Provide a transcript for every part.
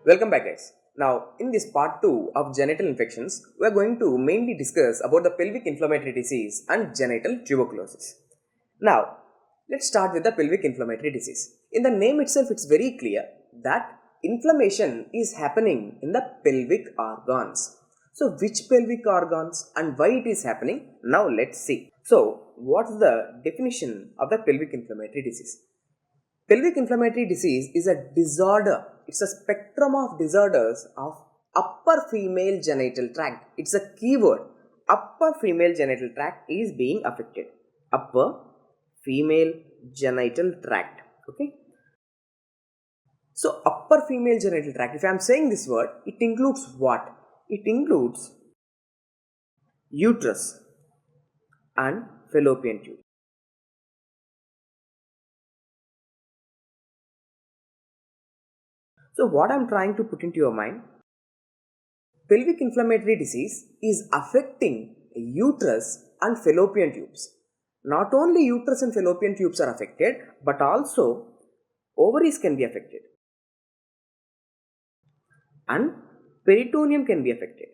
Welcome back guys. Now in this part 2 of genital infections, we are going to mainly discuss about the pelvic inflammatory disease and genital tuberculosis. Now let's start with the pelvic inflammatory disease. In the name itself it's very clear that inflammation is happening in the pelvic organs. So which pelvic organs and why it is happening? Now let's see. So what's the definition of the pelvic inflammatory disease? Pelvic inflammatory disease is a disorder. It's a spectrum of disorders of upper female genital tract. It's a keyword. Upper female genital tract is being affected. Upper female genital tract. Okay. So upper female genital tract, if I am saying this word, it includes what? It includes uterus and fallopian tube. So what I am trying to put into your mind, pelvic inflammatory disease is affecting uterus and fallopian tubes. Not only uterus and fallopian tubes are affected, but also ovaries can be affected and peritoneum can be affected.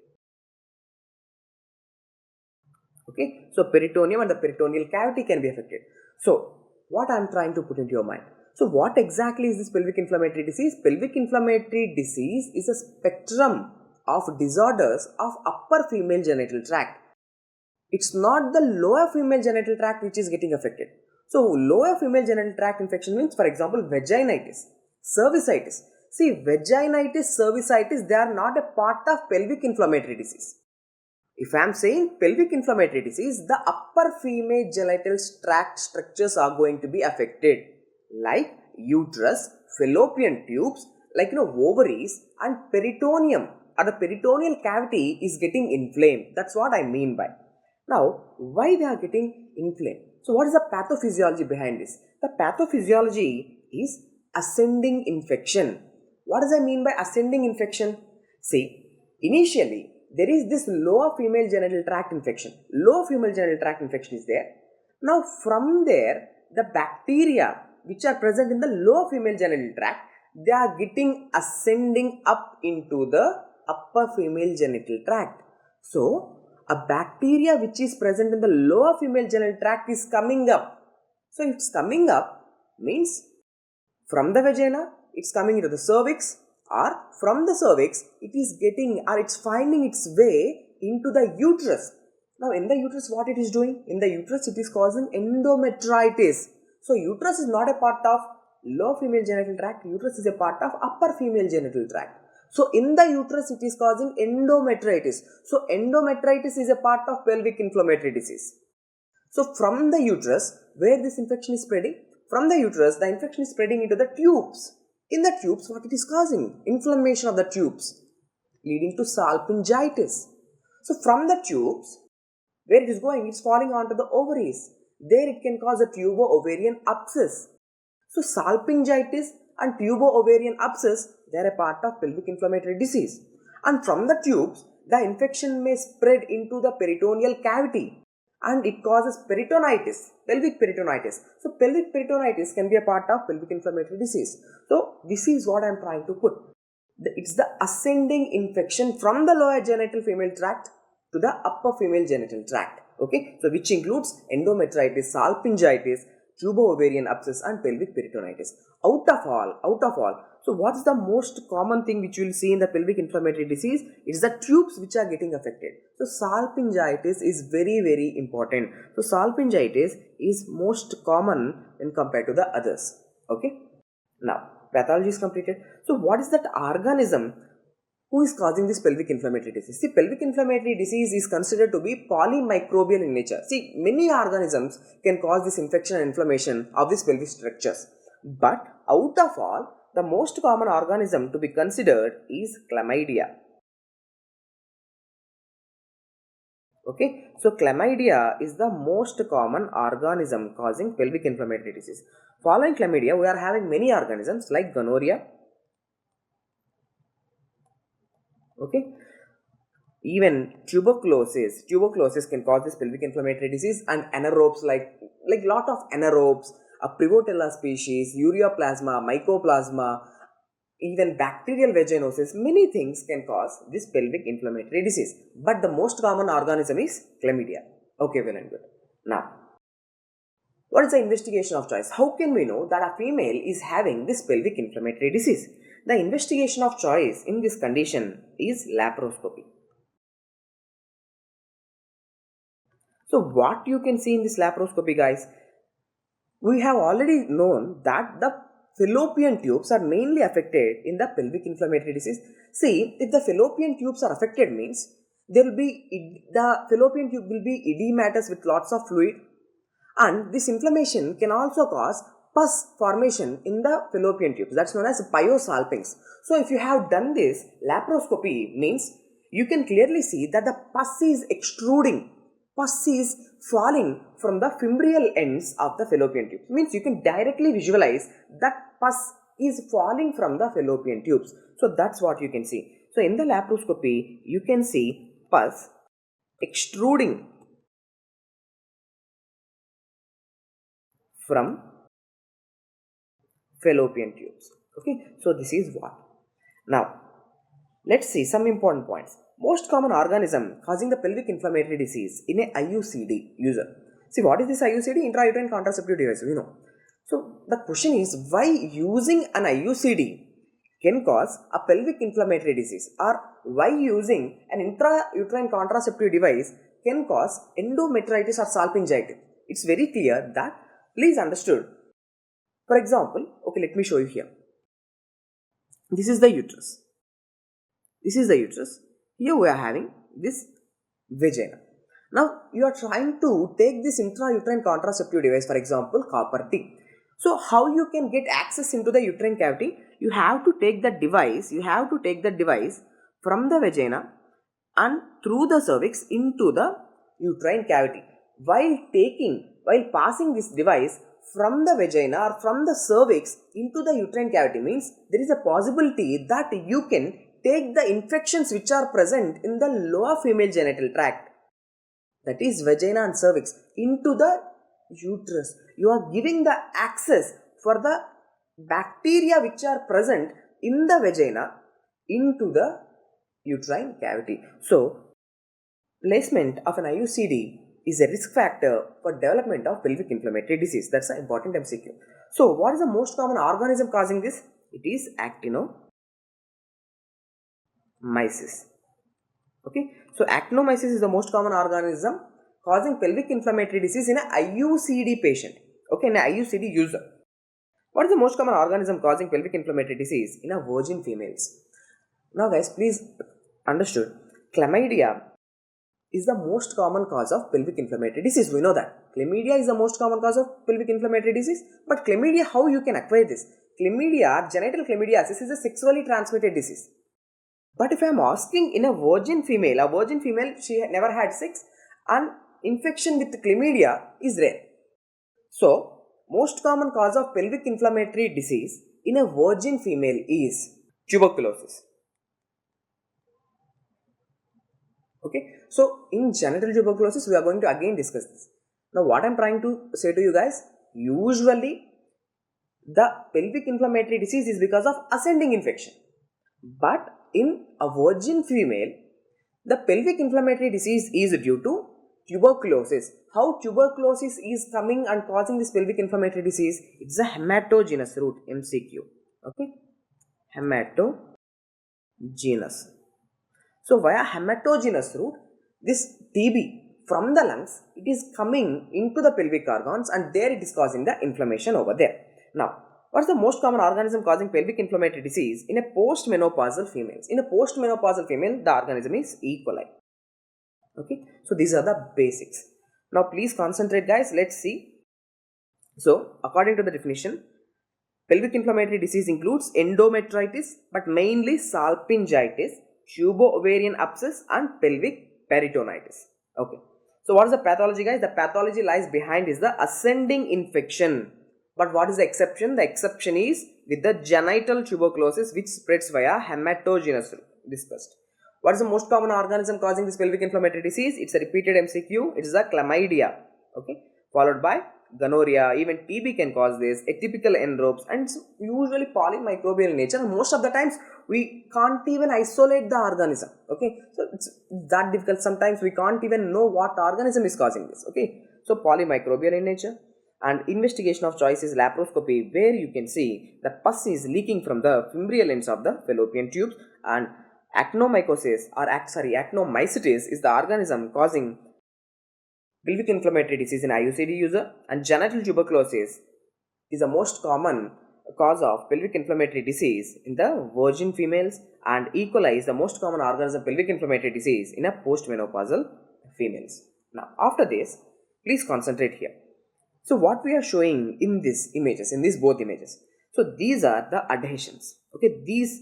Okay, so peritoneum and the peritoneal cavity can be affected. So what I am trying to put into your mind. So what exactly is this pelvic inflammatory disease? Pelvic inflammatory disease is a spectrum of disorders of upper female genital tract. It's not the lower female genital tract which is getting affected. So lower female genital tract infection means, for example, vaginitis, cervicitis. See, vaginitis, cervicitis, they are not a part of pelvic inflammatory disease. If I am saying pelvic inflammatory disease, the upper female genital tract structures are going to be affected, like uterus, fallopian tubes, like ovaries and peritoneum, or the peritoneal cavity is getting inflamed. That's what I mean by. Now, why they are getting inflamed? So what is the pathophysiology behind this? The pathophysiology is ascending infection. What does I mean by ascending infection? See, initially there is this lower female genital tract infection. Lower female genital tract infection is there. Now from there, the bacteria which are present in the lower female genital tract, they are getting ascending up into the upper female genital tract. So a bacteria which is present in the lower female genital tract is coming up. So if it's coming up means from the vagina it's coming into the cervix, or from the cervix it is getting, or it's finding its way into the uterus. Now in the uterus what it is doing? In the uterus it is causing endometritis. So uterus is not a part of lower female genital tract, uterus is a part of upper female genital tract. So in the uterus it is causing endometritis. So endometritis is a part of pelvic inflammatory disease. So from the uterus, where this infection is spreading? From the uterus, the infection is spreading into the tubes. In the tubes, what it is causing? Inflammation of the tubes, leading to salpingitis. So from the tubes, where it is going, it's falling onto the ovaries. There it can cause a tubo-ovarian abscess. So salpingitis and tubo-ovarian abscess, they are a part of pelvic inflammatory disease. And from the tubes, the infection may spread into the peritoneal cavity and it causes peritonitis, pelvic peritonitis. So pelvic peritonitis can be a part of pelvic inflammatory disease. So this is what I am trying to put. It's the ascending infection from the lower genital female tract to the upper female genital tract. Okay, so which includes endometritis, salpingitis, tubo-ovarian abscess and pelvic peritonitis. Out of all, so what is the most common thing which you will see in the pelvic inflammatory disease? It is the tubes which are getting affected. So salpingitis is very, very important. So salpingitis is most common when compared to the others. Okay. Now, pathology is completed. So what is that organism who is causing this pelvic inflammatory disease? See, pelvic inflammatory disease is considered to be polymicrobial in nature. See, many organisms can cause this infection and inflammation of these pelvic structures. But out of all, the most common organism to be considered is Chlamydia. Okay, so Chlamydia is the most common organism causing pelvic inflammatory disease. Following Chlamydia, we are having many organisms like Gonorrhea. Okay, even tuberculosis can cause this pelvic inflammatory disease, and anaerobes like lot of anaerobes, a Prevotella species, ureaplasma, mycoplasma, even bacterial vaginosis, many things can cause this pelvic inflammatory disease. But the most common organism is Chlamydia. Okay, well and good. Now, what is the investigation of choice? How can we know that a female is having this pelvic inflammatory disease? The investigation of choice in this condition is laparoscopy. So what you can see in this laparoscopy, guys, we have already known that the fallopian tubes are mainly affected in the pelvic inflammatory disease. See, if the fallopian tubes are affected means there will be the fallopian tube will be edematous with lots of fluid, and this inflammation can also cause pus formation in the fallopian tubes. That's known as 𝐼𝐴𝐵𝐷. So if you have done this laparoscopy means you can clearly see that the pus is extruding. Pus is falling from the fimbrial ends of the fallopian tubes. Means you can directly visualize that pus is falling from the fallopian tubes. So that's what you can see. So in the laparoscopy, you can see pus extruding from fallopian tubes. Okay, so this is what. Now, let's see some important points. Most common organism causing the pelvic inflammatory disease in a IUCD user. See, what is this IUCD? Intrauterine contraceptive device, we know. So, the question is, why using an IUCD can cause a pelvic inflammatory disease, or why using an intrauterine contraceptive device can cause endometritis or salpingitis? It's very clear that, please understood. For example, okay, let me show you here. This is the uterus. This is the uterus. Here we are having this vagina. Now, you are trying to take this intrauterine contraceptive device, for example, copper T. So, how you can get access into the uterine cavity? You have to take the device, from the vagina and through the cervix into the uterine cavity. While passing this device from the vagina or from the cervix into the uterine cavity means there is a possibility that you can take the infections which are present in the lower female genital tract, that is vagina and cervix, into the uterus. You are giving the access for the bacteria which are present in the vagina into the uterine cavity. So, placement of an IUCD is a risk factor for development of pelvic inflammatory disease. That's an important MCQ. So, what is the most common organism causing this? It is actinomyces. Okay, so actinomyces is the most common organism causing pelvic inflammatory disease in a IUCD patient. Okay, in a IUCD user. What is the most common organism causing pelvic inflammatory disease in a virgin females? Now guys, please understood, Chlamydia is the most common cause of pelvic inflammatory disease. We know that. Chlamydia is the most common cause of pelvic inflammatory disease. But chlamydia, how you can acquire this? Chlamydia, genital candidiasis is a sexually transmitted disease. But if I am asking in a virgin female, she never had sex, and infection with chlamydia is rare. So, most common cause of pelvic inflammatory disease in a virgin female is tuberculosis. Okay, so in genital tuberculosis, we are going to again discuss this. Now, what I am trying to say to you guys, usually the pelvic inflammatory disease is because of ascending infection. But in a virgin female, the pelvic inflammatory disease is due to tuberculosis. How tuberculosis is coming and causing this pelvic inflammatory disease? It's a hematogenous route, MCQ. Okay, hematogenous. So via hematogenous route, this TB from the lungs, it is coming into the pelvic organs and there it is causing the inflammation over there. Now, what is the most common organism causing pelvic inflammatory disease in a postmenopausal females? In a postmenopausal female, the organism is E. coli. Okay, so these are the basics. Now please concentrate guys, let's see. So according to the definition, pelvic inflammatory disease includes endometritis but mainly salpingitis, tubo-ovarian abscess and pelvic peritonitis. Okay, so what is the pathology guys? The pathology lies behind is the ascending infection. But what is the exception? The exception is with the genital tuberculosis which spreads via hematogenous route discussed. What is the most common organism causing this pelvic inflammatory disease? It's a repeated MCQ. It is the Chlamydia. Okay, followed by gonorrhea, even TB can cause this, atypical enropes, and it's usually polymicrobial in nature. And most of the times we can't even isolate the organism. Okay, so it's that difficult. Sometimes we can't even know what organism is causing this. Okay, so polymicrobial in nature. And investigation of choice is laparoscopy, where you can see the pus is leaking from the fimbrial ends of the fallopian tubes, and actinomycosis actinomycetes is the organism causing pelvic inflammatory disease in IUCD user, and genital tuberculosis is the most common cause of pelvic inflammatory disease in the virgin females, and E. coli is the most common organism of pelvic inflammatory disease in a postmenopausal females. Now after this, please concentrate here. So what we are showing in these images, in these both images, so these are the adhesions. Okay, these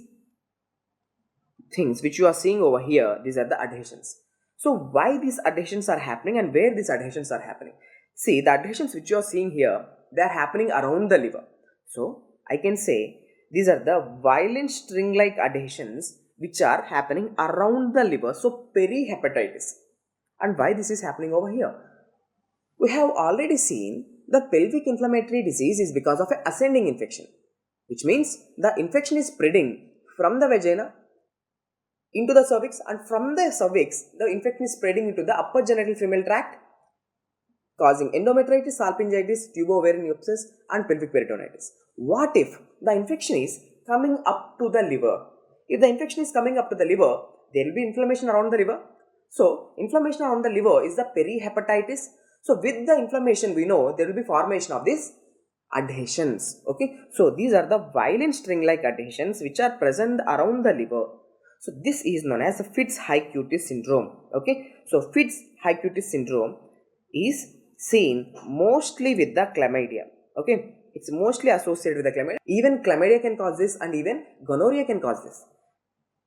things which you are seeing over here, these are the adhesions. So why these adhesions are happening and where these adhesions are happening? See, the adhesions which you are seeing here, they are happening around the liver. So I can say these are the violent string-like adhesions which are happening around the liver. So perihepatitis. And why this is happening over here? We have already seen that pelvic inflammatory disease is because of an ascending infection, which means the infection is spreading from the vagina into the cervix, and from the cervix the infection is spreading into the upper genital female tract, causing endometritis, salpingitis, tubo-ovarian and pelvic peritonitis. What if the infection is coming up to the liver? If the infection is coming up to the liver, there will be inflammation around the liver. So inflammation around the liver is the perihepatitis. So with the inflammation, we know there will be formation of these adhesions. Okay, so these are the violent string-like adhesions which are present around the liver. So this is known as the Fitz-Hugh-Curtis syndrome. Okay, so Fitz-Hugh-Curtis syndrome is seen mostly with the chlamydia. Okay, it's mostly associated with the chlamydia. Even chlamydia can cause this, and even gonorrhea can cause this.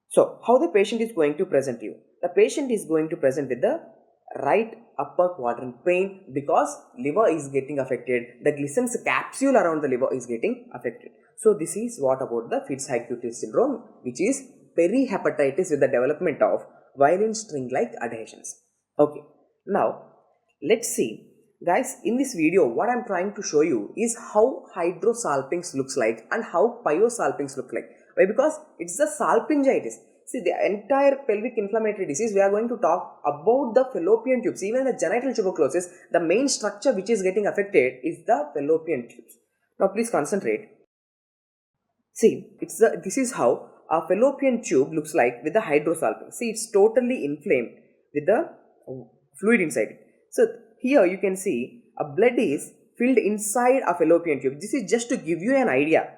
So how the patient is going to present you? The patient is going to present with the right upper quadrant pain because liver is getting affected. The 𝐒𝐮𝐻𝐿's capsule around the liver is getting affected. So this is what about the Fitz-Hugh-Curtis syndrome, which is perihepatitis with the development of violent string-like adhesions. Okay, now let's see, guys, in this video what I'm trying to show you is how hydrosalpinx looks like and how pyosalpinx look like. Why? Because it's the salpingitis. See, the entire pelvic inflammatory disease, we are going to talk about the fallopian tubes. Even the genital tuberculosis, the main structure which is getting affected is the fallopian tubes. Now please concentrate. See, this is how a fallopian tube looks like with the hydrosalpinx. See, it's totally inflamed with the fluid inside it. So here you can see a blood is filled inside a fallopian tube. This is just to give you an idea.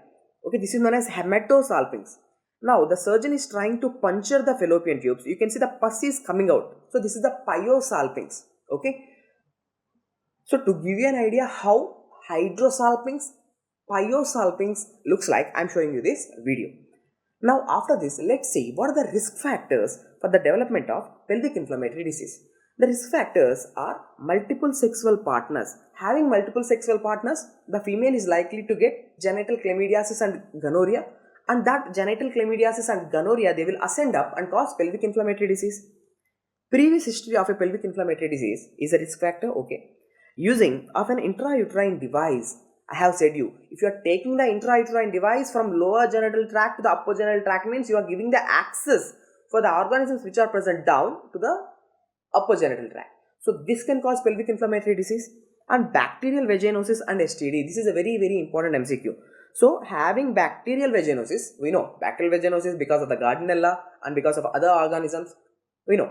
Okay, this is known as hematosalpinx. Now the surgeon is trying to puncture the fallopian tubes. You can see the pus is coming out. So this is the pyosalpinx. Okay. So to give you an idea how hydrosalpinx, pyosalpinx looks like, I am showing you this video. Now after this, let's see what are the risk factors for the development of pelvic inflammatory disease. The risk factors are multiple sexual partners. Having multiple sexual partners, the female is likely to get genital chlamydiasis and gonorrhea, and that genital chlamydiasis and gonorrhea, they will ascend up and cause pelvic inflammatory disease. Previous history of a pelvic inflammatory disease is a risk factor. Okay. Using of an intrauterine device, I have said you, if you are taking the intrauterine device from lower genital tract to the upper genital tract, means you are giving the access for the organisms which are present down to the upper genital tract. So this can cause pelvic inflammatory disease. And bacterial vaginosis and STD, this is a very, very important MCQ. So having bacterial vaginosis, we know bacterial vaginosis because of the Gardnerella and because of other organisms, we know.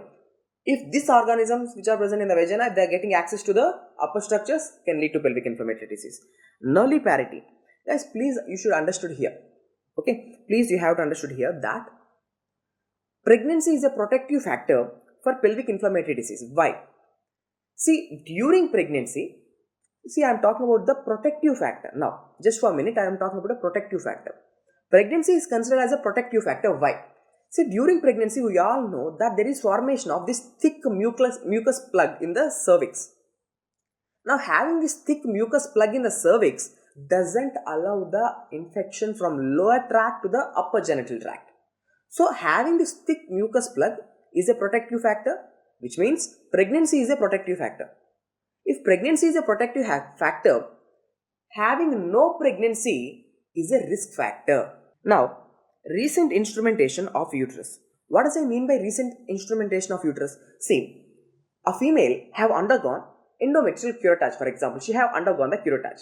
If these organisms which are present in the vagina, if they are getting access to the upper structures, can lead to pelvic inflammatory disease. Nulliparity. Guys, please, you should understood here. Okay, please, you have to understood here that pregnancy is a protective factor for pelvic inflammatory disease. Why? See, during pregnancy, see, I am talking about the protective factor. Now, just for a minute, I am talking about a protective factor. Pregnancy is considered as a protective factor. Why? See, during pregnancy, we all know that there is formation of this thick mucus plug in the cervix. Now, having this thick mucus plug in the cervix doesn't allow the infection from lower tract to the upper genital tract. So, having this thick mucus plug is a protective factor, which means pregnancy is a protective factor. If pregnancy is a protective factor, having no pregnancy is a risk factor. Now, recent instrumentation of uterus. What does I mean by recent instrumentation of uterus? See, a female have undergone endometrial curettage, for example. She have undergone the curettage.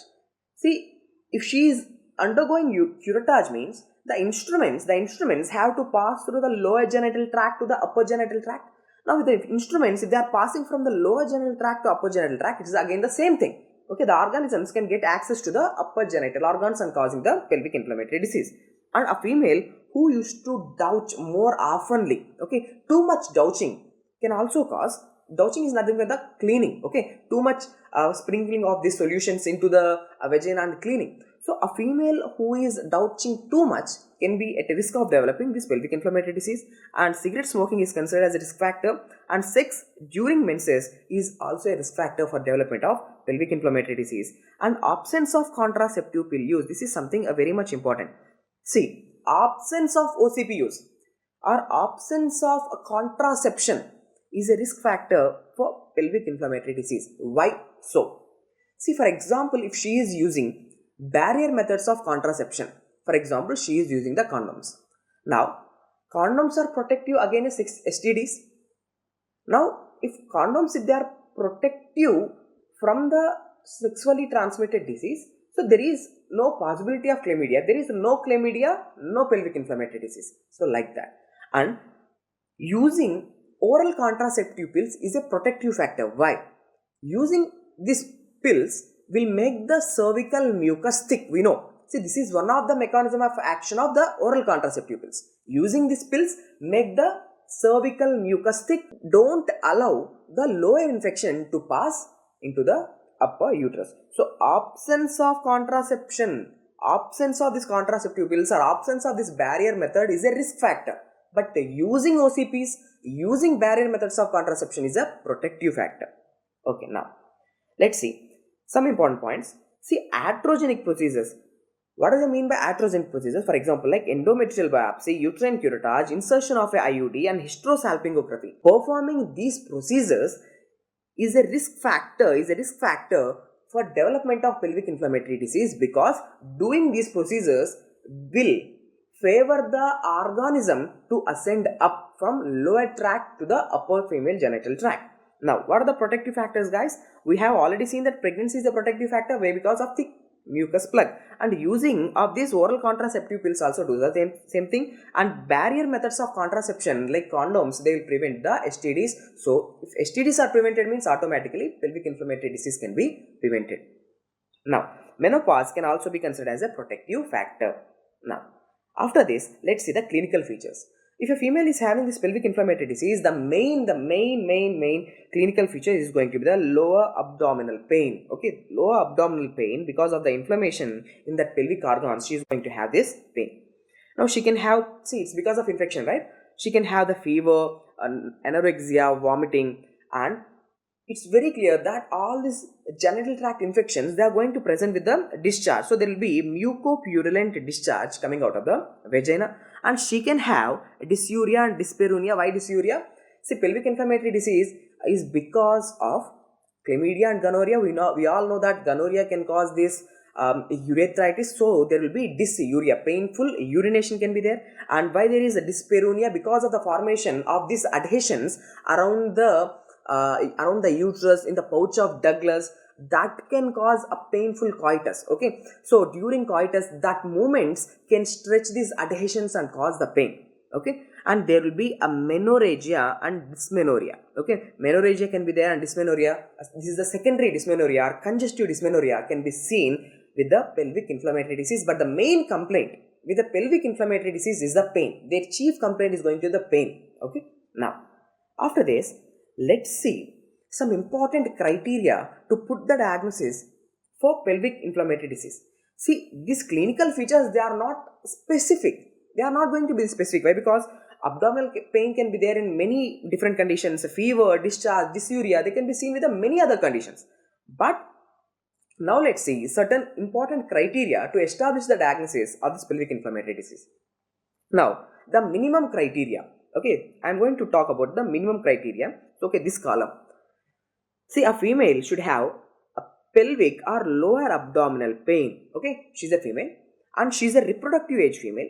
See, if she is undergoing curettage means the instruments have to pass through the lower genital tract to the upper genital tract. Now with the instruments, if they are passing from the lower genital tract to upper genital tract, it is again the same thing. Okay, the organisms can get access to the upper genital organs and causing the pelvic inflammatory disease. And a female who used to douche more oftenly, okay, too much douching can also cause, douching is nothing but the cleaning, okay, too much sprinkling of these solutions into the vagina and cleaning. So a female who is douching too much can be at risk of developing this pelvic inflammatory disease, and cigarette smoking is considered as a risk factor, and sex during menses is also a risk factor for development of pelvic inflammatory disease. And absence of contraceptive pill use, this is something very much important. See, absence of OCP use or absence of contraception is a risk factor for pelvic inflammatory disease. Why so? See, for example, if she is using barrier methods of contraception, for example, she is using the condoms. Now, condoms are protective against STDs. Now, if condoms, if they are protective from the sexually transmitted disease, so there is no possibility of chlamydia. There is no chlamydia, no pelvic inflammatory disease. So like that. And using oral contraceptive pills is a protective factor. Why? Using these pills will make the cervical mucus thick. We know. See, this is one of the mechanism of action of the oral contraceptive pills. Using these pills make the cervical mucus thick. Don't allow the lower infection to pass into the upper uterus. So, absence of contraception, absence of these contraceptive pills or absence of this barrier method is a risk factor. But using OCPs, using barrier methods of contraception is a protective factor. Okay, now let's see some important points. See, iatrogenic procedures. What does it mean by iatrogenic procedures? For example, like endometrial biopsy, uterine curettage, insertion of a IUD and hysterosalpingography. Performing these procedures is a risk factor for development of pelvic inflammatory disease, because doing these procedures will favor the organism to ascend up from lower tract to the upper female genital tract. Now, what are the protective factors, guys? We have already seen that pregnancy is a protective factor. Why? Because of the mucus plug, and using of these oral contraceptive pills also do the same thing, and barrier methods of contraception like condoms, they will prevent the STDs. So if STDs are prevented means automatically pelvic inflammatory disease can be prevented. Now, menopause can also be considered as a protective factor. Now, after this, let's see the clinical features. If a female is having this pelvic inflammatory disease, the main clinical feature is going to be the lower abdominal pain. Okay, lower abdominal pain because of the inflammation in that pelvic organs. She is going to have this pain. Now she can have, see, it's because of infection, right? She can have the fever, anorexia, vomiting, and it's very clear that all these genital tract infections, they are going to present with the discharge. So there will be mucopurulent discharge coming out of the vagina, and she can have dysuria and dyspareunia. Why dysuria? See, pelvic inflammatory disease is because of chlamydia and gonorrhea. We all know that gonorrhea can cause this urethritis, so there will be dysuria, painful urination can be there. And why there is a dyspareunia? Because of the formation of these adhesions around the uterus, in the pouch of Douglas, that can cause a painful coitus. Okay, so during coitus, that movements can stretch these adhesions and cause the pain. Okay, and there will be a menorrhagia and dysmenorrhea. Okay, menorrhagia can be there and dysmenorrhea. This is the secondary dysmenorrhea or congestive dysmenorrhea can be seen with the pelvic inflammatory disease. But the main complaint with the pelvic inflammatory disease is the pain. Their chief complaint is going to be the pain. Okay, now after this, let's see some important criteria to put the diagnosis for pelvic inflammatory disease. See, these clinical features, they are not specific. They are not going to be specific. Why? Because abdominal pain can be there in many different conditions. Fever, discharge, dysuria, they can be seen with many other conditions. But now let's see certain important criteria to establish the diagnosis of this pelvic inflammatory disease. Now, the minimum criteria. Okay, I am going to talk about the minimum criteria. Okay, this column. See, a female should have a pelvic or lower abdominal pain. Okay, she's a female and she's a reproductive age female.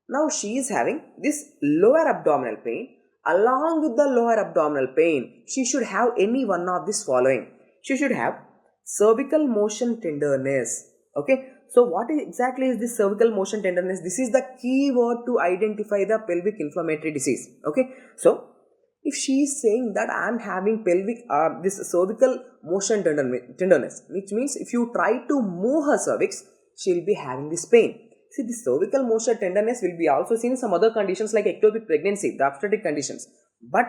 Now she is having this lower abdominal pain. Along with the lower abdominal pain, she should have any one of this following. She should have cervical motion tenderness. Okay, so what exactly is this cervical motion tenderness? This is the key word to identify the pelvic inflammatory disease. Okay, so if she is saying that I am having this cervical motion tenderness, which means if you try to move her cervix, she will be having this pain. See, the cervical motion tenderness will be also seen in some other conditions like ectopic pregnancy, the obstetric conditions. But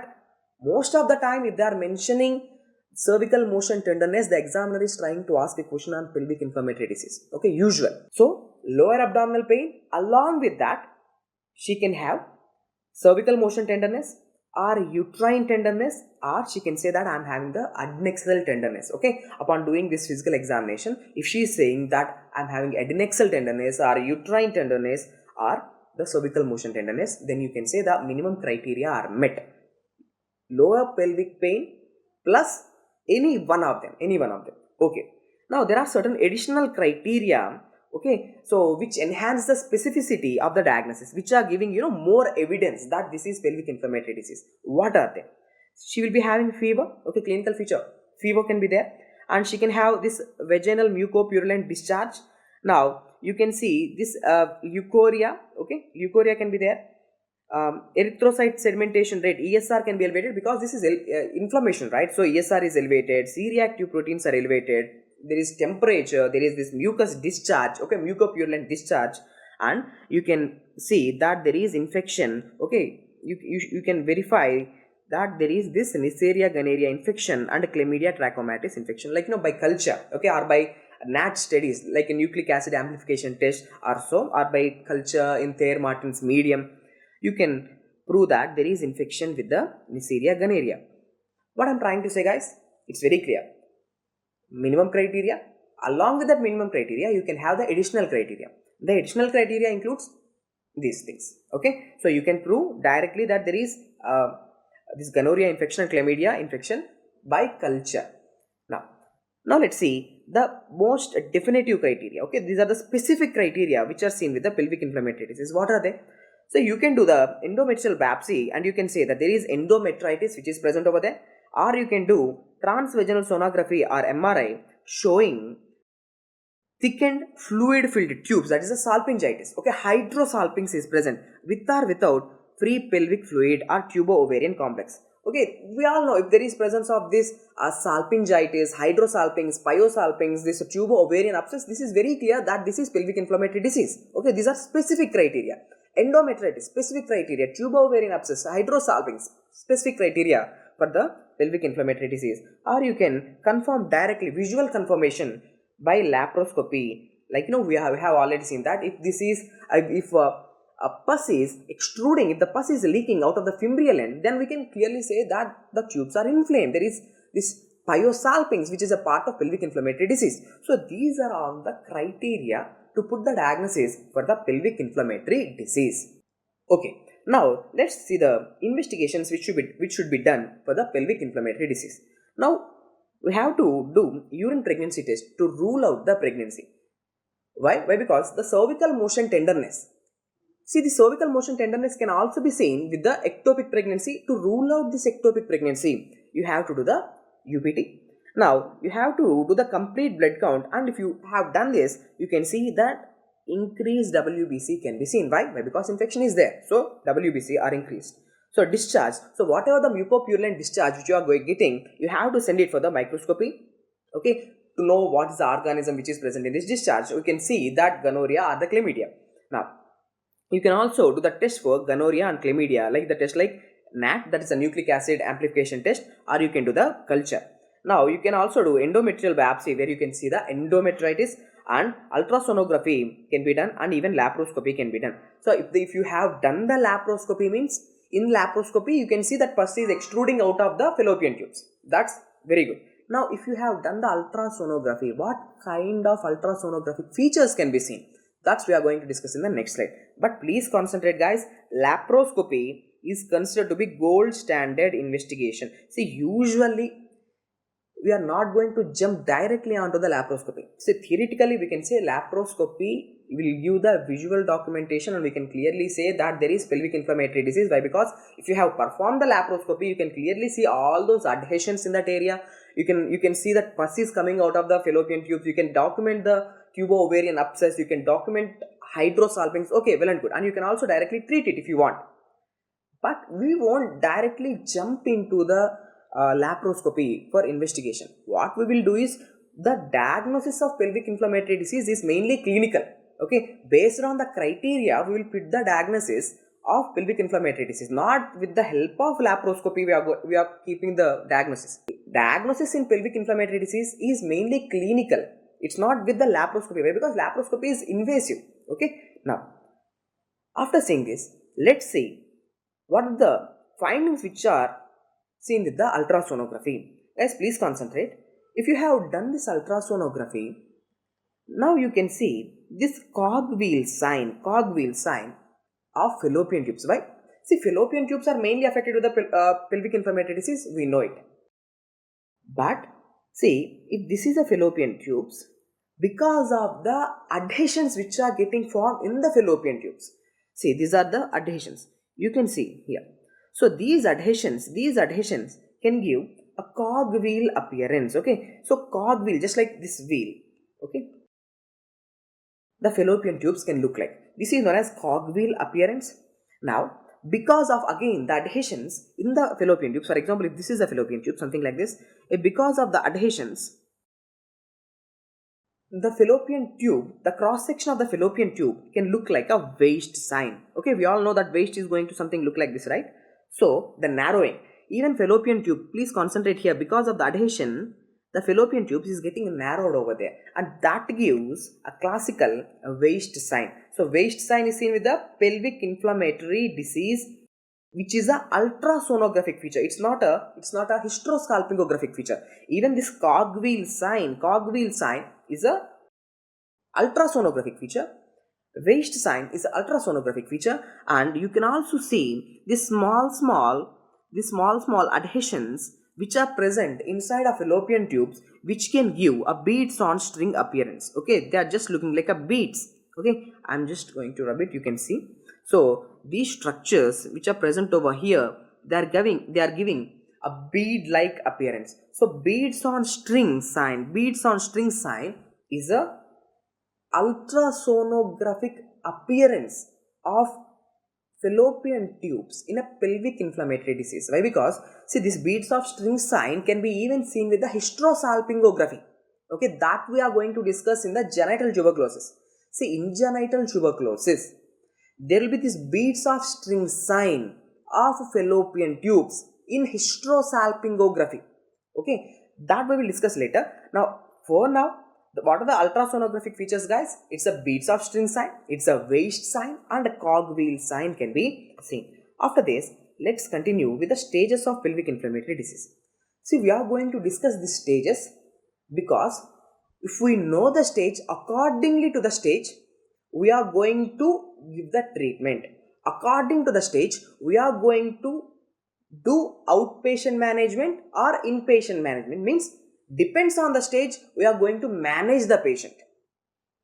most of the time, if they are mentioning cervical motion tenderness, the examiner is trying to ask a question on pelvic inflammatory disease. Okay, usual. So, lower abdominal pain, along with that, she can have cervical motion tenderness or uterine tenderness, or she can say that I am having the adnexal tenderness. Okay, upon doing this physical examination, if she is saying that I am having adnexal tenderness or uterine tenderness or the cervical motion tenderness, then you can say the minimum criteria are met. Lower pelvic pain plus any one of them. Okay, now there are certain additional criteria, okay, so which enhance the specificity of the diagnosis, which are giving more evidence that this is pelvic inflammatory disease. What are they? She will be having fever. Okay, clinical feature, fever can be there, and she can have this vaginal mucopurulent discharge. Now you can see this leukorrhea. Okay, leukorrhea can be there. Erythrocyte sedimentation rate, ESR, can be elevated because this is inflammation, right? So ESR is elevated, C-reactive proteins are elevated, there is temperature, there is this mucus discharge, okay, mucopurulent discharge, and you can see that there is infection. Okay, you can verify that there is this Neisseria gonorrhea infection and Chlamydia trachomatis infection, like by culture, okay, or by NAT studies like a nucleic acid amplification test or so, or by culture in Thayer-Martin's medium. You can prove that there is infection with the Neisseria gonorrhea. What I am trying to say, guys, it's very clear. Minimum criteria. Along with that minimum criteria, you can have the additional criteria. The additional criteria includes these things. Okay, so you can prove directly that there is this gonorrhea infection and chlamydia infection by culture. Now let's see the most definitive criteria. Okay, these are the specific criteria which are seen with the pelvic inflammatory disease. What are they? So you can do the endometrial biopsy and you can say that there is endometritis which is present over there, or you can do transvaginal sonography or MRI showing thickened fluid filled tubes, that is a salpingitis. Okay, hydrosalpinx is present with or without free pelvic fluid or tubo-ovarian complex. Okay, we all know if there is presence of this salpingitis, hydrosalpinx, pyosalpinx, this tubo-ovarian abscess, this is very clear that this is pelvic inflammatory disease. Okay, these are specific criteria. Endometritis, specific criteria. Tubo-ovarian abscess, hydrosalpinx, specific criteria for the pelvic inflammatory disease. Or you can confirm directly, visual confirmation by laparoscopy. Like we have already seen that if this is if a pus is extruding, if the pus is leaking out of the fimbrial end, then we can clearly say that the tubes are inflamed. There is this pyosalpinx which is a part of pelvic inflammatory disease. So these are all the criteria to put the diagnosis for the pelvic inflammatory disease. Okay, now let's see the investigations which should be done for the pelvic inflammatory disease. Now we have to do urine pregnancy test to rule out the pregnancy. Why? Because the cervical motion tenderness. See, the cervical motion tenderness can also be seen with the ectopic pregnancy. To rule out this ectopic pregnancy, you have to do the UPT. Now, you have to do the complete blood count, and if you have done this, you can see that increased WBC can be seen. Why? Because infection is there. So, WBC are increased. So, discharge. So, whatever the mucopurulent discharge which you are getting, you have to send it for the microscopy. Okay, to know what is the organism which is present in this discharge. We can see that gonorrhea or the chlamydia. Now, you can also do the test for gonorrhea and chlamydia, like the test like NAT, that is a nucleic acid amplification test, or you can do the culture. Now, you can also do endometrial biopsy where you can see the endometritis, and ultrasonography can be done, and even laparoscopy can be done. So, if you have done the laparoscopy, means in laparoscopy you can see that pus is extruding out of the fallopian tubes. That's very good. Now, if you have done the ultrasonography, what kind of ultrasonographic features can be seen? That's we are going to discuss in the next slide. But please concentrate, guys. Laparoscopy is considered to be gold standard investigation. See, usually we are not going to jump directly onto the laparoscopy. So theoretically we can say laparoscopy will give the visual documentation, and we can clearly say that there is pelvic inflammatory disease. Why? Because if you have performed the laparoscopy, you can clearly see all those adhesions in that area. You can see that pus is coming out of the fallopian tubes. You can document the tubo-ovarian abscess. You can document hydrosalpinx. Okay, well and good. And you can also directly treat it if you want. But we won't directly jump into the laparoscopy for investigation. What we will do is, the diagnosis of pelvic inflammatory disease is mainly clinical. Okay, based on the criteria, we will put the diagnosis of pelvic inflammatory disease. Not with the help of laparoscopy, we are keeping the diagnosis. Diagnosis in pelvic inflammatory disease is mainly clinical. It's not with the laparoscopy. Why? Because laparoscopy is invasive. Okay, now after seeing this, let's see what are the findings which are seen with the ultrasonography. Guys, please concentrate. If you have done this ultrasonography, now you can see this cog-wheel sign of fallopian tubes. Why? See, fallopian tubes are mainly affected with the pelvic inflammatory disease. We know it. But see, if this is a fallopian tubes, because of the adhesions which are getting formed in the fallopian tubes. See, these are the adhesions. You can see here. So these adhesions can give a cog-wheel appearance. Okay, so cog-wheel, just like this wheel. Okay, the fallopian tubes can look like. This is known as cog-wheel appearance. Now, because of again the adhesions in the fallopian tubes, for example, if this is a fallopian tube, something like this, because of the adhesions, the fallopian tube, the cross section of the fallopian tube can look like a waist sign. Okay, we all know that waist is going to something look like this, right? So the narrowing, even fallopian tube, please concentrate here, because of the adhesion, the fallopian tubes is getting narrowed over there, and that gives a classical waist sign. So waist sign is seen with the pelvic inflammatory disease, which is a ultrasonographic feature. It's not a hysteroscalpingographic feature. Even this cog-wheel sign is a ultrasonographic feature. Waist sign is an ultrasonographic feature, and you can also see this small adhesions which are present inside of fallopian tubes, which can give a beads on string appearance. Okay, they are just looking like a beads. Okay, I'm just going to rub it. You can see. So these structures which are present over here, they are giving a bead-like appearance. So beads on string sign is a ultrasonographic appearance of fallopian tubes in a pelvic inflammatory disease. Why? Because see, these beads of string sign can be even seen with the hysterosalpingography. Okay, that we are going to discuss in the genital tuberculosis. See, in genital tuberculosis, there will be these beads of string sign of fallopian tubes in hysterosalpingography. Okay, that we will discuss later. Now, for now, what are the ultrasonographic features, guys? It's a beads of string sign, it's a waist sign, and a cog-wheel sign can be seen. After this, let's continue with the stages of pelvic inflammatory disease. See, we are going to discuss these stages because if we know the stage, accordingly to the stage, we are going to give the treatment. According to the stage, we are going to do outpatient management or inpatient management. Means depends on the stage, we are going to manage the patient.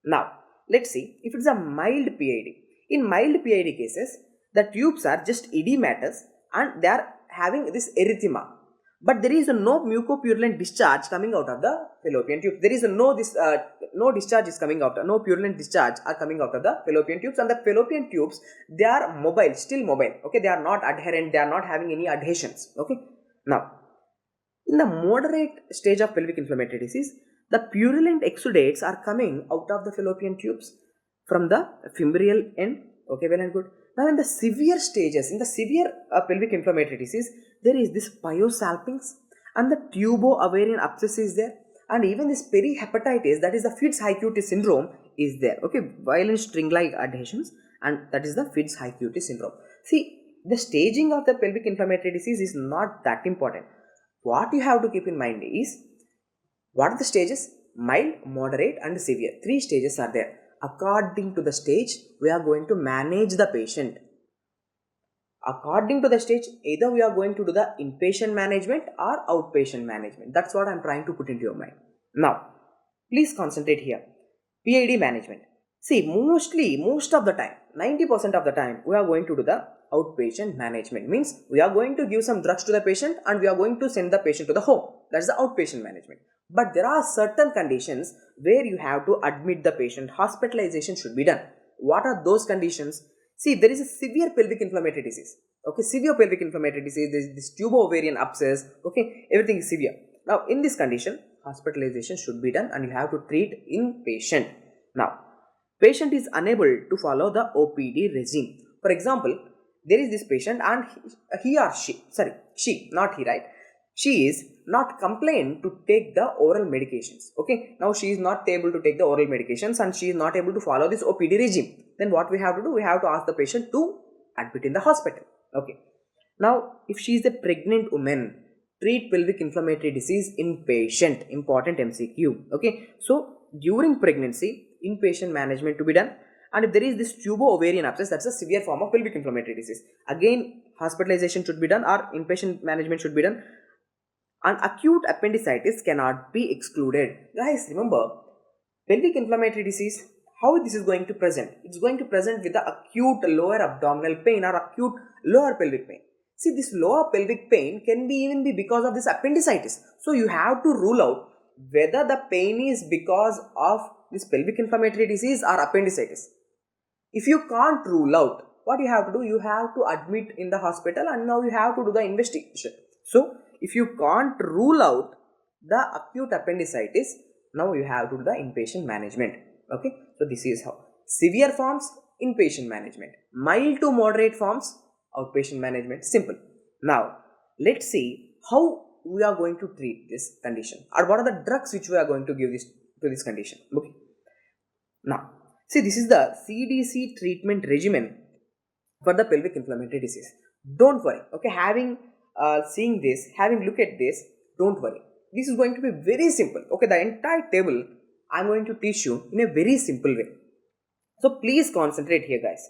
Now, let's see if it's a mild PID. In mild PID cases, the tubes are just edematous and they are having this erythema. But there is no mucopurulent discharge coming out of the fallopian tube. There is no discharge is coming out, no purulent discharge are coming out of the fallopian tubes, and the fallopian tubes, they are mobile, still mobile. Okay, they are not adherent, they are not having any adhesions. Okay, now in the moderate stage of pelvic inflammatory disease, the purulent exudates are coming out of the fallopian tubes from the femoral end. Okay, well and good. Now in the severe stages, in the severe pelvic inflammatory disease, there is this pyosalpinx and the tubo-ovarian abscess is there, and even this perihepatitis, that is the Fitz-Hugh-Curtis syndrome, is there. Okay, violent string-like adhesions, and that is the Fitz-Hugh-Curtis syndrome. See, the staging of the pelvic inflammatory disease is not that important. What you have to keep in mind is, what are the stages? Mild, moderate and severe. 3 stages are there. According to the stage, we are going to manage the patient. According to the stage, either we are going to do the inpatient management or outpatient management. That's what I'm trying to put into your mind. Now, please concentrate here. PID management. See, most of the time, 90% of the time, we are going to do the outpatient management. Means we are going to give some drugs to the patient and we are going to send the patient to the home. That's the outpatient management. But there are certain conditions where you have to admit the patient. Hospitalization should be done. What are those conditions? See, there is a severe pelvic inflammatory disease. Okay, severe pelvic inflammatory disease, there is this tubo-ovarian abscess. Okay, everything is severe. Now, in this condition, hospitalization should be done and you have to treat inpatient. Now, patient is unable to follow the OPD regime. For example, there is this patient and she, not he, right? She is not compliant to take the oral medications. Okay, now she is not able to take the oral medications and she is not able to follow this OPD regime. Then what we have to do? We have to ask the patient to admit in the hospital. Okay, now if she is a pregnant woman, treat pelvic inflammatory disease inpatient. Important MCQ. Okay, so during pregnancy, inpatient management to be done. And if there is this tubo-ovarian abscess, that's a severe form of pelvic inflammatory disease. Again, hospitalization should be done or inpatient management should be done. And acute appendicitis cannot be excluded. Guys, remember, pelvic inflammatory disease, how this is going to present? It's going to present with the acute lower abdominal pain or acute lower pelvic pain. See, this lower pelvic pain can be even be because of this appendicitis. So you have to rule out whether the pain is because of this pelvic inflammatory disease or appendicitis. If you can't rule out, what you have to do? You have to admit in the hospital and now you have to do the investigation. So, if you can't rule out the acute appendicitis, now you have to do the inpatient management. Okay, so this is how. Severe forms, inpatient management. Mild to moderate forms, outpatient management. Simple. Now, let's see how we are going to treat this condition or what are the drugs which we are going to give to this condition. Okay. Now, see, this is the CDC treatment regimen for the pelvic inflammatory disease. Don't worry. Okay, having look at this, don't worry. This is going to be very simple. Okay, the entire table I'm going to teach you in a very simple way. So please concentrate here, guys.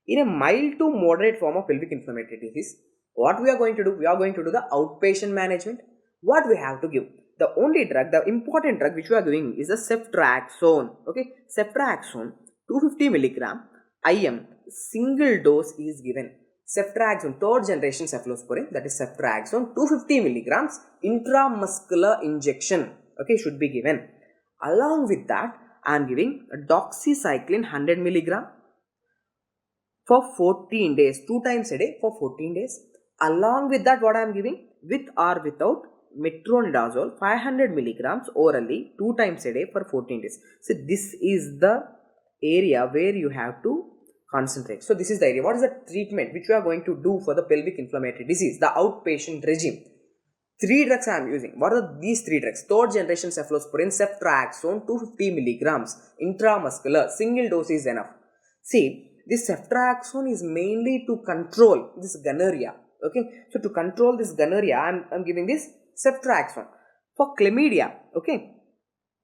In a mild to moderate form of pelvic inflammatory disease, what we are going to do? We are going to do the outpatient management. What we have to give? The only drug, the important drug which we are giving is the ceftriaxone. Okay, ceftriaxone 250 mg IM single dose is given. Ceftriaxone, third generation cephalosporin, that is ceftriaxone 250 mg intramuscular injection. Okay, should be given. Along with that, I am giving doxycycline 100 mg for 14 days, 2 times a day for 14 days. Along with that, what I am giving? With or without metronidazole 500 mg orally 2 times a day for 14 days. So this is the area where you have to concentrate. So this is the area. What is the treatment which we are going to do for the pelvic inflammatory disease? The outpatient regime. 3 drugs I am using. What are these 3 drugs? Third generation cephalosporin, ceftriaxone 250 mg intramuscular. Single dose is enough. See, this ceftriaxone is mainly to control this gonorrhea. Okay, so to control this gonorrhea, I'm giving this ceftriaxone. For chlamydia, okay,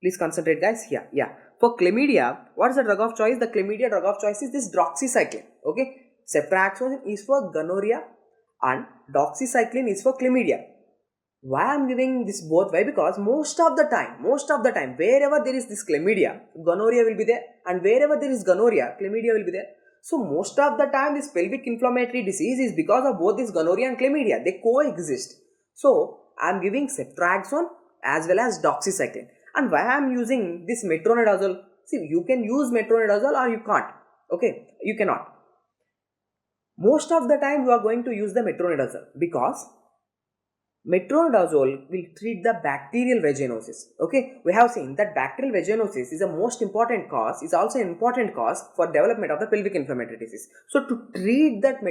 please concentrate, guys. Here, yeah. For chlamydia, what is the drug of choice? The chlamydia drug of choice is this doxycycline. Okay, ceftriaxone is for gonorrhea and doxycycline is for chlamydia. Why I am giving this both? Why? Because most of the time, wherever there is this chlamydia, gonorrhea will be there, and wherever there is gonorrhea, chlamydia will be there. So most of the time, this pelvic inflammatory disease is because of both this gonorrhea and chlamydia. They coexist. So I am giving ceftriaxone as well as doxycycline. And why I am using this metronidazole? See, you can use metronidazole or you can't. Okay, you cannot. Most of the time, you are going to use the metronidazole because metronidazole will treat the bacterial vaginosis. Okay, we have seen that bacterial vaginosis is the most important cause, is also an important cause for development of the pelvic inflammatory disease. So to treat that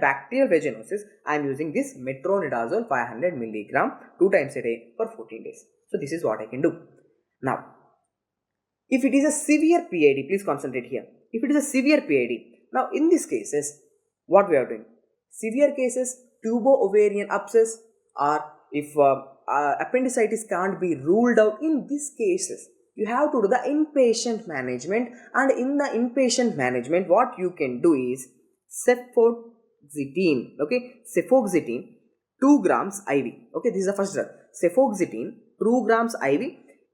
bacterial vaginosis, I am using this metronidazole 500 mg 2 times a day for 14 days. So this is what I can do. Now, if it is a severe PID, please concentrate here. If it is a severe PID, now in these cases, what we are doing? Severe cases, tubo-ovarian abscess, or if appendicitis can't be ruled out, in these cases, you have to do the inpatient management. And in the inpatient management, what you can do is set forth okay, 𝐶efoxetine 2 grams IV. Okay, this is the first drug. 𝐶efoxetine 2 grams IV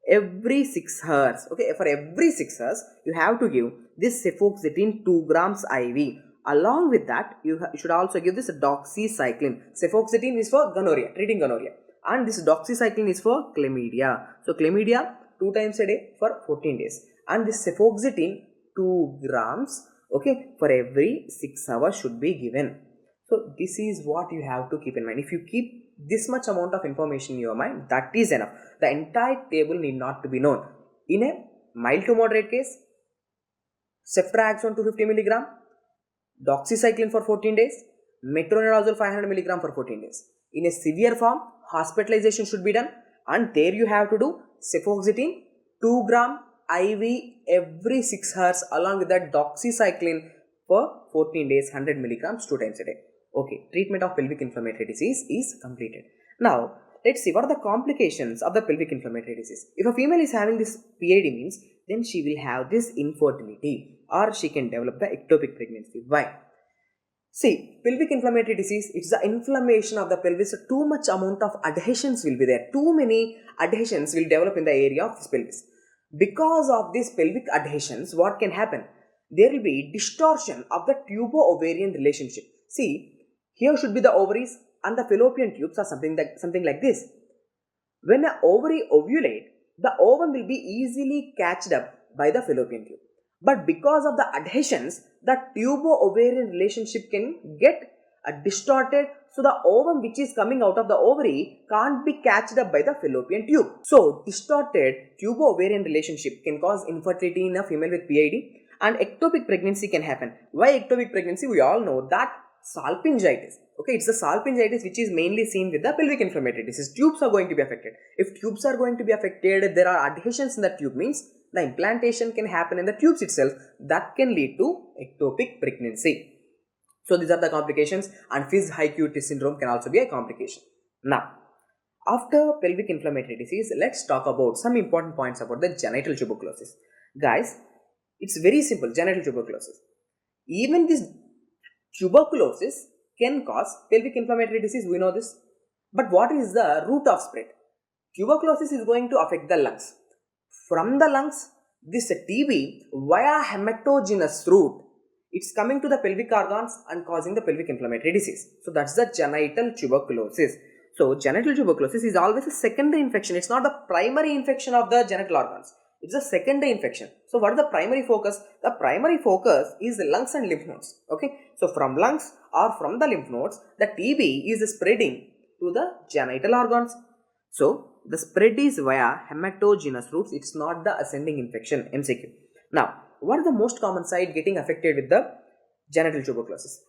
every 6 hours. Okay, for every 6 hours you have to give this 𝐶efoxetine 2 grams IV. Along with that, you should also give this doxycycline. 𝐶efoxetine is for gonorrhea, treating gonorrhea, and this doxycycline is for chlamydia. So chlamydia 2 times a day for 14 days, and this 𝐶efoxetine 2 grams, okay, for every 6 hours should be given. So this is what you have to keep in mind. If you keep this much amount of information in your mind, that is enough. The entire table need not to be known. In a mild to moderate case, ceftriaxone 250 mg, doxycycline for 14 days, metronidazole 500 mg for 14 days. In a severe form, hospitalization should be done, and there you have to do 𝐶efoxetine 2 gram IV every 6 hours along with that doxycycline for 14 days 100 milligrams 2 times a day. Okay, treatment of pelvic inflammatory disease is completed. Now, let's see what are the complications of the pelvic inflammatory disease. If a female is having this PID means, then she will have this infertility, or she can develop the ectopic pregnancy. Why? See, pelvic inflammatory disease, it's the inflammation of the pelvis. Too much amount of adhesions will be there. Too many adhesions will develop in the area of this pelvis. Because of these pelvic adhesions, what can happen? There will be distortion of the tubo-ovarian relationship. See, here should be the ovaries and the fallopian tubes are something like this. When an ovary ovulate, the ovum will be easily catched up by the fallopian tube. But because of the adhesions, the tubo-ovarian relationship can get distorted. So the ovum which is coming out of the ovary can't be catched up by the fallopian tube. So distorted tubo-ovarian relationship can cause infertility in a female with PID, and ectopic pregnancy can happen. Why ectopic pregnancy? We all know that salpingitis. Okay, it's the salpingitis which is mainly seen with the pelvic inflammatory disease. Tubes are going to be affected. If tubes are going to be affected, there are adhesions in the tube, means the implantation can happen in the tubes itself. That can lead to ectopic pregnancy. So these are the complications, and Fitz-Hugh-Curtis syndrome can also be a complication. Now, after pelvic inflammatory disease, let's talk about some important points about the genital tuberculosis. Guys, it's very simple, genital tuberculosis. Even this tuberculosis can cause pelvic inflammatory disease, we know this. But what is the route of spread? Tuberculosis is going to affect the lungs. From the lungs, this TB via hematogenous route, it's coming to the pelvic organs and causing the pelvic inflammatory disease. So that's the genital tuberculosis. So genital tuberculosis is always a secondary infection. It's not the primary infection of the genital organs. It's a secondary infection. So what is the primary focus? The primary focus is the lungs and lymph nodes. Okay. So from lungs or from the lymph nodes, the TB is spreading to the genital organs. So the spread is via hematogenous routes. It's not the ascending infection. MCQ. Now, what is the most common site getting affected with the genital tuberculosis?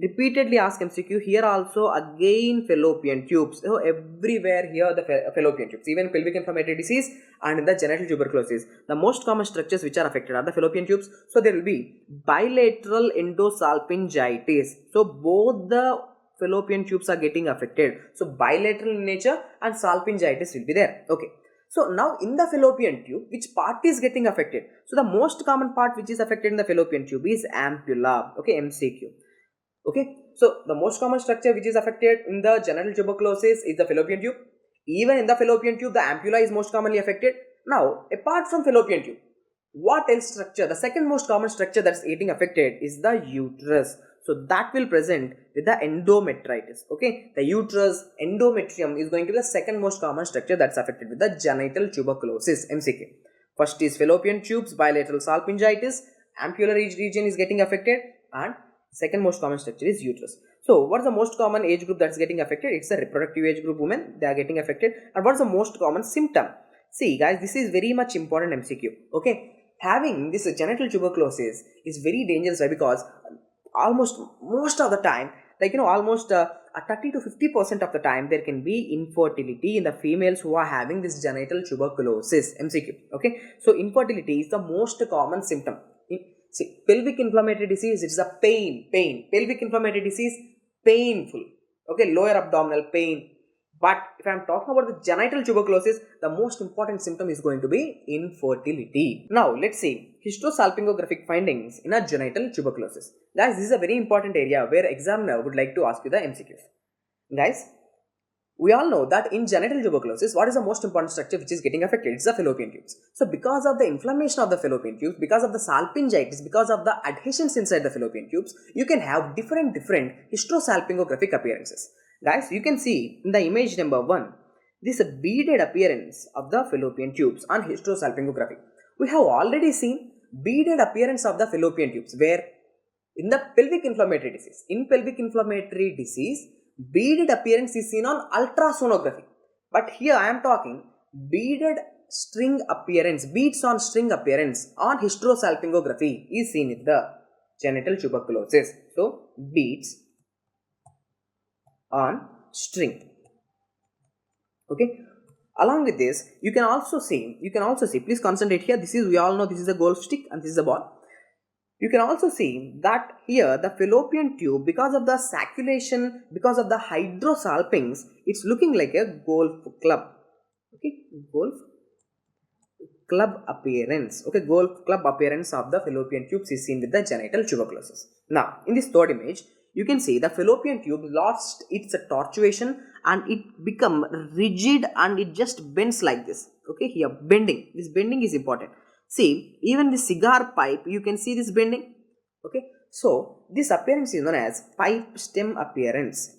Repeatedly asked MCQ. Here also again fallopian tubes. So everywhere here the fallopian tubes. Even pelvic inflammatory disease and in the genital tuberculosis, the most common structures which are affected are the fallopian tubes. So there will be bilateral endosalpingitis. So both the fallopian tubes are getting affected. So bilateral in nature and salpingitis will be there. Okay. So now in the fallopian tube, which part is getting affected? So the most common part which is affected in the fallopian tube is ampulla. Okay, MCQ. Okay, so the most common structure which is affected in the genital tuberculosis is the fallopian tube. Even in the fallopian tube, the ampulla is most commonly affected. Now, apart from fallopian tube, what else structure? The second most common structure that's getting affected is the uterus. So that will present with the endometritis. Okay, the uterus endometrium is going to be the second most common structure that's affected with the genital tuberculosis. MCQ. First is fallopian tubes, bilateral salpingitis, ampular region is getting affected, and second most common structure is uterus. So what is the most common age group that's getting affected? It's the reproductive age group women. They are getting affected. And what is the most common symptom? See guys, this is very much important MCQ. Okay, having this genital tuberculosis is very dangerous. Right? Because most of the time, like almost 30 to 50% of the time there can be infertility in the females who are having this genital tuberculosis. MCQ. Okay, so infertility is the most common symptom. See, pelvic inflammatory disease, it's a pain. Pelvic inflammatory disease, painful. Okay, lower abdominal pain, But if I am talking about the genital tuberculosis, the most important symptom is going to be infertility. Now, let's see hysterosalpingographic findings in a genital tuberculosis. Guys, this is a very important area where examiner would like to ask you the MCQs. Guys, we all know that in genital tuberculosis, what is the most important structure which is getting affected? It's the fallopian tubes. So, because of the inflammation of the fallopian tubes, because of the salpingitis, because of the adhesions inside the fallopian tubes, you can have different hysterosalpingographic appearances. Guys, you can see in the image number 1, this beaded appearance of the fallopian tubes on hysterosalpingography. We have already seen beaded appearance of the fallopian tubes where in the pelvic inflammatory disease, beaded appearance is seen on ultrasonography. But here I am talking beaded string appearance, beads on string appearance on hysterosalpingography is seen in the genital tuberculosis. So, beads on string. Okay. Along with this, you can also see, please concentrate here. This is, we all know this is a golf stick and this is a ball. You can also see that here the fallopian tube, because of the sacculation, because of the hydrosalpings, it's looking like a golf club. Okay, golf club appearance. Okay, golf club appearance of the fallopian tubes is seen with the genital tuberculosis. Now, in this third image, you can see the fallopian tube lost its tortuation and it become rigid and it just bends like this. Okay, here bending. This bending is important. See, even the cigar pipe, you can see this bending. Okay, so this appearance is known as pipe stem appearance.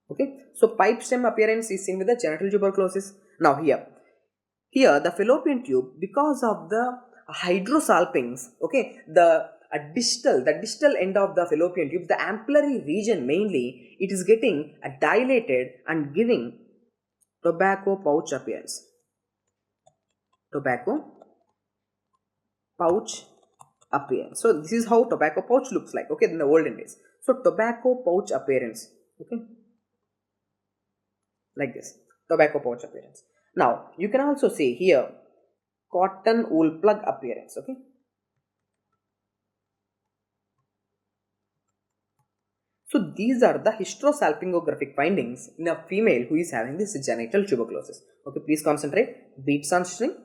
Okay, so pipe stem appearance is seen with the genital tuberculosis. Now here the fallopian tube, because of the hydrosalpings, okay, the distal end of the fallopian tube, the ampullary region mainly, it is getting dilated and giving tobacco pouch appearance. Tobacco pouch appearance. So this is how tobacco pouch looks like, okay, in the olden days. So tobacco pouch appearance, okay, like this, tobacco pouch appearance. Now you can also see here cotton wool plug appearance, okay. So these are the hysterosalpingographic findings in a female who is having this genital tuberculosis. Okay, please concentrate. Beads on string,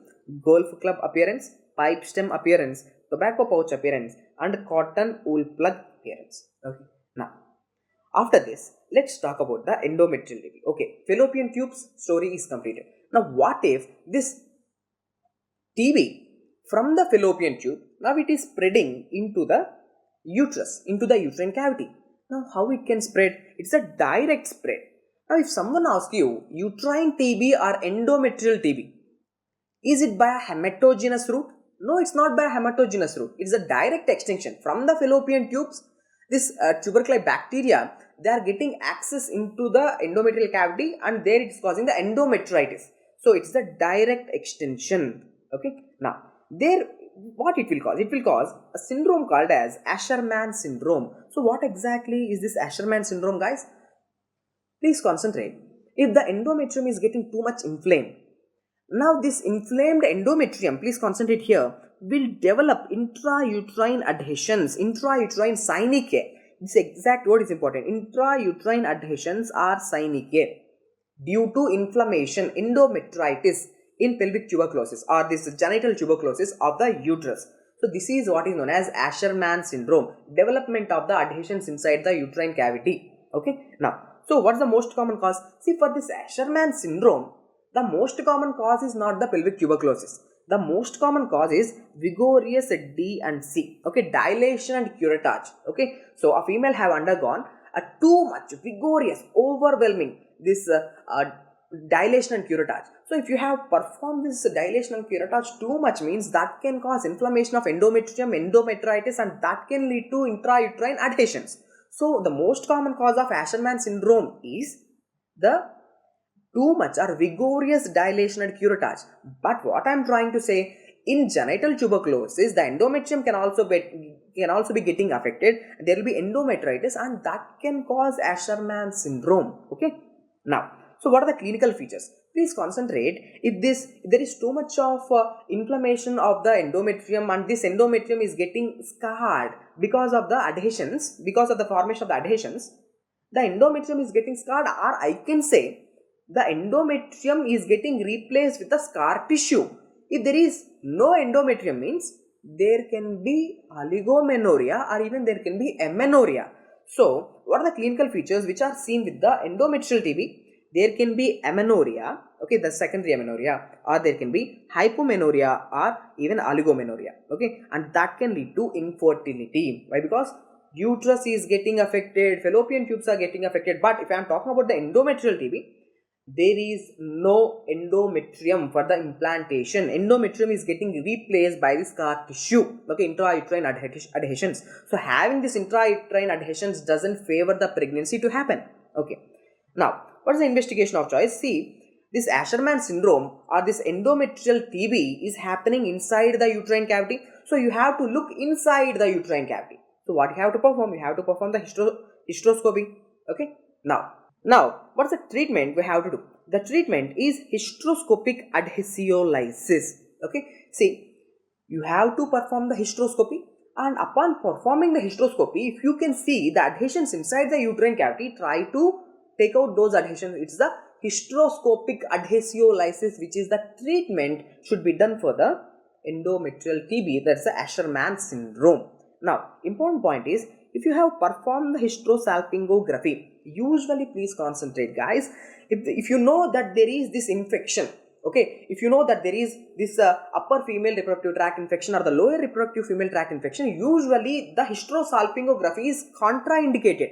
golf club appearance, pipe stem appearance, tobacco pouch appearance and cotton wool plug appearance. Okay, now after this, let's talk about the endometrial TB. Okay, fallopian tubes story is completed. Now what if this TB from the fallopian tube, now it is spreading into the uterus, into the uterine cavity. Now how it can spread? It's a direct spread. Now if someone asks you uterine TB or endometrial TB, is it by a hematogenous route? No, it's not by a hematogenous route. It's a direct extension from the fallopian tubes. This tuberculosis bacteria, they are getting access into the endometrial cavity and there it's causing the endometritis. So it's the direct extension. Okay. Now there, what it will cause? It will cause a syndrome called as Asherman syndrome. So what exactly is this Asherman syndrome, guys? Please concentrate. If the endometrium is getting too much inflamed, now this inflamed endometrium, please concentrate here, will develop intrauterine adhesions, intrauterine 𝐒𝐮𝐬𝐜𝐫𝐢𝐛𝐞. This exact word is important. Intrauterine adhesions are 𝐒𝐮𝐬𝐜𝐫𝐢𝐛𝐞 due to inflammation, endometritis in pelvic tuberculosis or this genital tuberculosis of the uterus. So this is what is known as Asherman syndrome, development of the adhesions inside the uterine cavity. Okay. Now, so what is the most common cause? See, for this Asherman syndrome, the most common cause is not the pelvic tuberculosis. The most common cause is vigorous D and C. Okay, dilation and curettage. Okay, so a female have undergone a too much vigorous, overwhelming this dilation and curettage. So if you have performed this dilation and curettage too much, means that can cause inflammation of endometrium, endometritis, and that can lead to intrauterine adhesions. So the most common cause of Asherman syndrome is the too much or vigorous dilation and curettage. But what I am trying to say, in genital tuberculosis, the endometrium can also be getting affected. There will be endometritis and that can cause Asherman syndrome. Okay. Now, so what are the clinical features? Please concentrate. If there is too much of inflammation of the endometrium and this endometrium is getting scarred because of the adhesions, because of the formation of the adhesions, the endometrium is getting scarred, or I can say the endometrium is getting replaced with the scar tissue. If there is no endometrium means there can be oligomenorrhea or even there can be amenorrhea. So, what are the clinical features which are seen with the endometrial TB? There can be amenorrhea, okay, the secondary amenorrhea, or there can be hypomenorrhea or even oligomenorrhea, okay, and that can lead to infertility. Why? Because uterus is getting affected, fallopian tubes are getting affected. But if I am talking about the endometrial TB, there is no endometrium for the implantation. Endometrium is getting replaced by the scar tissue, okay, intrauterine adhesions. So having this intrauterine adhesions doesn't favor the pregnancy to happen. Okay, now what is the investigation of choice? See, this Asherman syndrome or this endometrial TB is happening inside the uterine cavity. So you have to look inside the uterine cavity. So what you have to perform? You have to perform the hysteroscopy. Okay, now, what's the treatment we have to do? The treatment is hysteroscopic adhesiolysis. Okay, see, you have to perform the hysteroscopy, and upon performing the hysteroscopy, if you can see the adhesions inside the uterine cavity, try to take out those adhesions. It's the hysteroscopic adhesiolysis which is the treatment should be done for the endometrial TB. That's the Asherman syndrome. Now, important point is, if you have performed the hysterosalpingography, usually please concentrate guys, if you know that there is this infection, okay, if you know that there is this upper female reproductive tract infection or the lower reproductive female tract infection, usually the hysterosalpingography is contraindicated.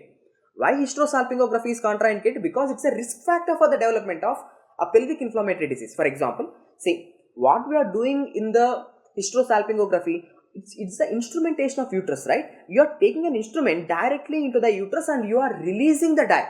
Why hysterosalpingography is contraindicated? Because it's a risk factor for the development of a pelvic inflammatory disease. For example, see, what we are doing in the hysterosalpingography, it's the instrumentation of uterus, right? You are taking an instrument directly into the uterus and you are releasing the dye.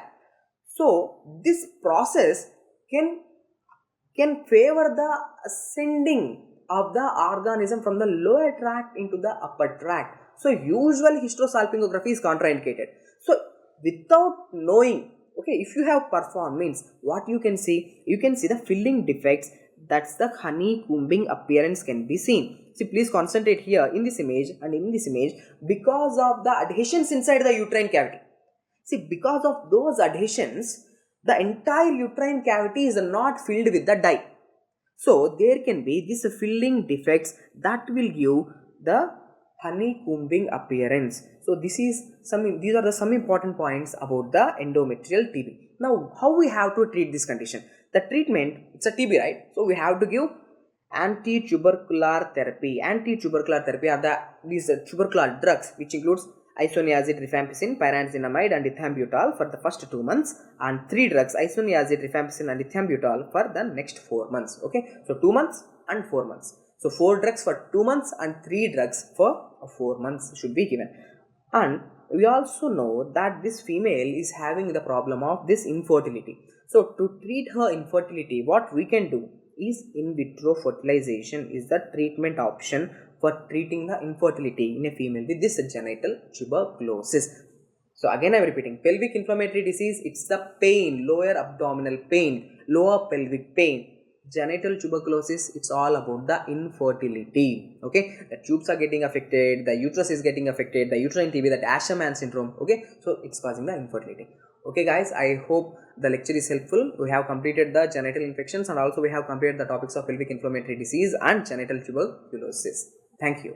So this process can favor the ascending of the organism from the lower tract into the upper tract. So usually hysterosalpingography is contraindicated. So without knowing, okay, if you have performed means what you can see the filling defects. That's the honey combing appearance can be seen. See, please concentrate here in this image and in this image, because of the adhesions inside the uterine cavity. See, because of those adhesions, the entire uterine cavity is not filled with the dye. So there can be these filling defects that will give the honeycombing appearance. So these are some important points about the endometrial TB. Now, how we have to treat this condition? The treatment, it's a TB, right? So we have to give anti-tubercular therapy. Anti-tubercular therapy are these tubercular drugs, which includes isoniazid, rifampicin, pyranzinamide and ethambutol for the first 2 months, and 3 drugs, isoniazid, rifampicin and ethambutol for the next 4 months. Okay, so 2 months and 4 months. So 4 drugs for 2 months and 3 drugs for 4 months should be given. And we also know that this female is having the problem of this infertility. So to treat her infertility, what we can do is in vitro fertilization is the treatment option for treating the infertility in a female with this genital tuberculosis. So again I am repeating, pelvic inflammatory disease, it's the pain, lower abdominal pain, lower pelvic pain. Genital tuberculosis, it's all about the infertility. Okay, the tubes are getting affected, the uterus is getting affected, the uterine TB, that Asherman syndrome. Okay, so it's causing the infertility. Okay guys, I hope the lecture is helpful. We have completed the genital infections and also we have completed the topics of pelvic inflammatory disease and genital tuberculosis. Thank you.